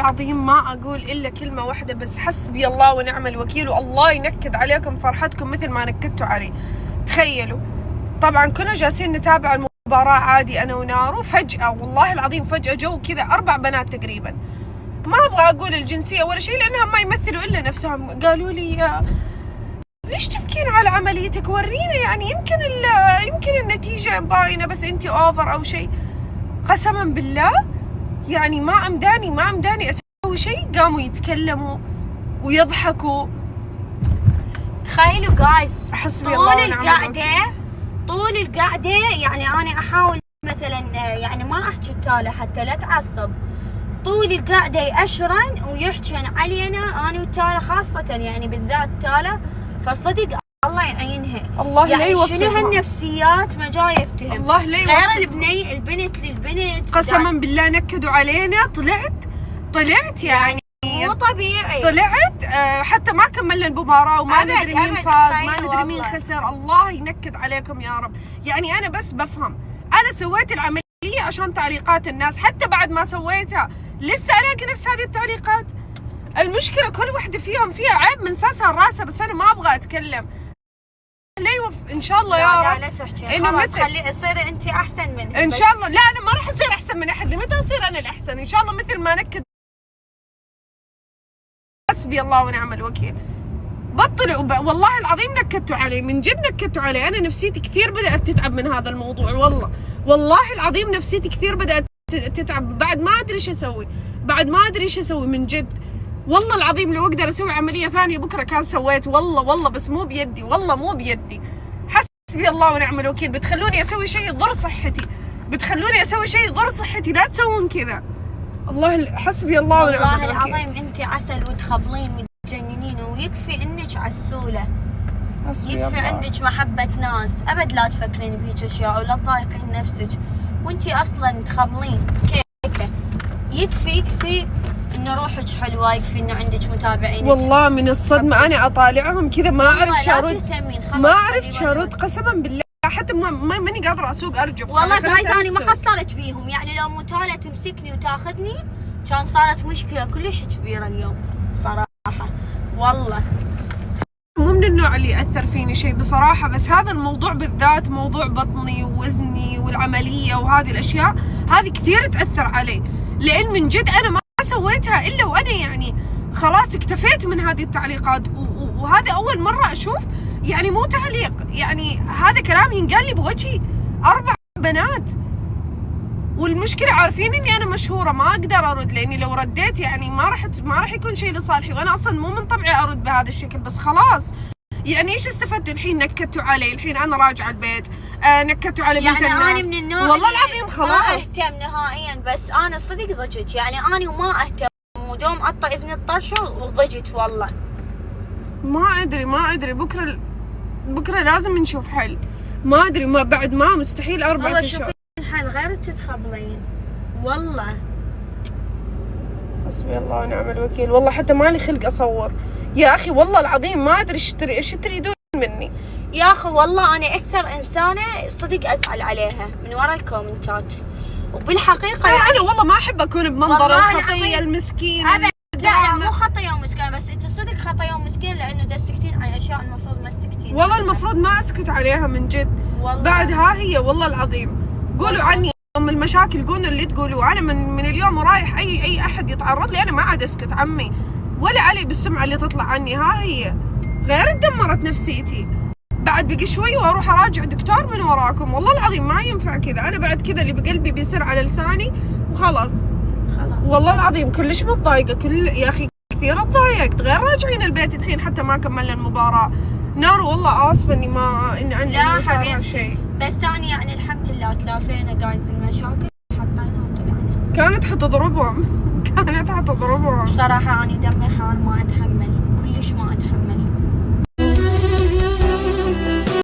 العظيم ما أقول إلا كلمة واحدة بس، حسبي الله ونعم الوكيل، والله ينكد عليكم فرحتكم مثل ما نكدتوا علي. تخيلوا، طبعا كنا جالسين نتابع المباراة عادي أنا ونارو، فجأة والله العظيم فجأة جو كذا 4 بنات تقريبا، ما أبغى أقول الجنسية ولا شيء لأنهم ما يمثلوا إلا نفسهم، قالوا لي ليش تبكين على عمليتك؟ ورينا يعني يمكن النتيجة باينة بس أنت أوفر أو شيء. قسما بالله يعني ما أمداني أسوي شيء، قاموا يتكلموا ويضحكوا. تخيلوا جايز، حسبي الله ونعم طول القعدة يعني أنا أحاول مثلا يعني ما أحكي التالة حتى لا تعصب، طول القعدة يأشرن ويحكن علينا أنا والتالة خاصة، يعني بالذات تالة، فصدق الله يعينها. الله يعني شنو هالنفسيات ما جاي يفتهم. الله لا غير البنت للبنت قسما بالله نكدوا علينا. طلعت يعني مو طبيعي. طلعت حتى ما كملنا المباراة وما ندري مين فاز، ما ندري مين خسر. الله ينكد عليكم يا رب. يعني أنا بس بفهم، أنا سويت العملية عشان تعليقات الناس، حتى بعد ما سويتها لسه ألاقي نفس هذه التعليقات. المشكلة كل واحدة فيهم فيها عيب من ساسها لراسها، بس أنا ما أبغى أتكلم. إن شاء الله يا رب. لا تحكي، خلاص خلي تصيري أنت أحسن منها إن شاء الله. لا أنا ما راح أصير أحسن من أحد، متى أصير أنا الأحسن؟ إن شاء الله مثل ما نكد. حسبي الله ونعم الوكيل. بطلوا والله العظيم نكدتوا علي، من جد نكدتوا علي. أنا نفسيتي كثير بدأت تتعب من هذا الموضوع، والله العظيم نفسيتي كثير بدأت تتعب. بعد ما أدري إيش أسوي من جد. والله العظيم لو أقدر أسوي عملية ثانية بكرة كان سويت، والله بس مو بيدي، والله مو بيدي. حسبي الله ونعم الوكيل. بتخلوني أسوي شيء يضر صحتي، لا تسوون كذا. الله حسبي الله ونعم الوكيل. والله العظيم أنت عسل وتخبلين وتجننين، ويكفي إنك عسولة، يكفي عندك محبة ناس، أبد لا تفكرين بهيك أشياء ولا تضايقين نفسك، وأنت أصلا تخبلين كيكة. يكفي إنه روحك حلوة، يكفي إنه عندك متابعين. والله من الصدمة أنا أطالعهم كذا ما أعرف شارود، قسما بالله حتى ماني قادرة أسوق أرجف. والله جايز أنا ما قصرت بيهم، يعني لو متالة تمسكني وتاخذني كان صارت مشكلة كلش كبيرة اليوم صراحة. والله مو من النوع اللي يأثر فيني شيء بصراحة، بس هذا الموضوع بالذات، موضوع بطني ووزني والعملية وهذه الأشياء هذه كثير تأثر علي، لأن من جد أنا ما سويتها إلا وأنا يعني خلاص اكتفيت من هذه التعليقات. وهذا أول مرة أشوف يعني مو تعليق، يعني هذا كلام ينقال لي بوجهي 4 بنات. والمشكلة عارفين إني أنا مشهورة، ما أقدر أرد، لأني لو رديت يعني ما راح يكون شيء لصالحي، وأنا أصلا مو من طبعي أرد بهذا الشكل. بس خلاص يعني إيش استفدت الحين؟ نكدتوا علي الحين أنا راجعة البيت، نكدتوا على بنت يعني الناس. أنا من النوع والله العظيم خلاص ما أهتم نهائيا، بس أنا صدق ضجت، يعني أنا وما أهتم ودوم أطق إذن الطرشة وضجت. والله ما أدري بكرة لازم نشوف حل. ما أدري، ما بعد ما مستحيل 4 أشهر. الحين غير تتخبلين والله. حسبي الله ونعم الوكيل. والله حتى مالي خلق أصور يا أخي، والله العظيم ما أدري إيش تريدون مني يا أخي. والله أنا أكثر إنسانة صدق أزعل عليها من وراء الكومنتات، وبالحقيقة يعني أنا والله ما أحب أكون بمنظر الخطية المسكين. لا مو خطية ومسكين، بس أنت صدق خطية ومسكين، لأنه تسكتين عن أشياء المفروض ما تسكتين. والله المفروض ما أسكت عليها من جد. والله بعد ها هي والله العظيم قولوا عني من المشاكل، قولوا اللي تقولوا. أنا من اليوم ورايح أي أحد يتعرض لي أنا ما عاد أسكت عمي، ولا علي بالسمعة اللي تطلع عني. ها هي غير دمرت نفسيتي. بعد بقي شوي وأروح أراجع دكتور من وراكم. والله العظيم ما ينفع كذا. أنا بعد كذا اللي بقلبي بيصير على لساني وخلاص. والله العظيم كلش متضايقة، يا أخي كثير اتضايقت. غير راجعين البيت الحين حتى ما كملنا المباراة. نارو والله آسفة إني عندي صار هالشيء، بس ثاني يعني الحمد لله تلافينا جايز المشاكل حطيناها وطلعنا. كانت حتضربهم بصراحة أنا دمي حار، ما أتحمل كلش، ما أتحمل.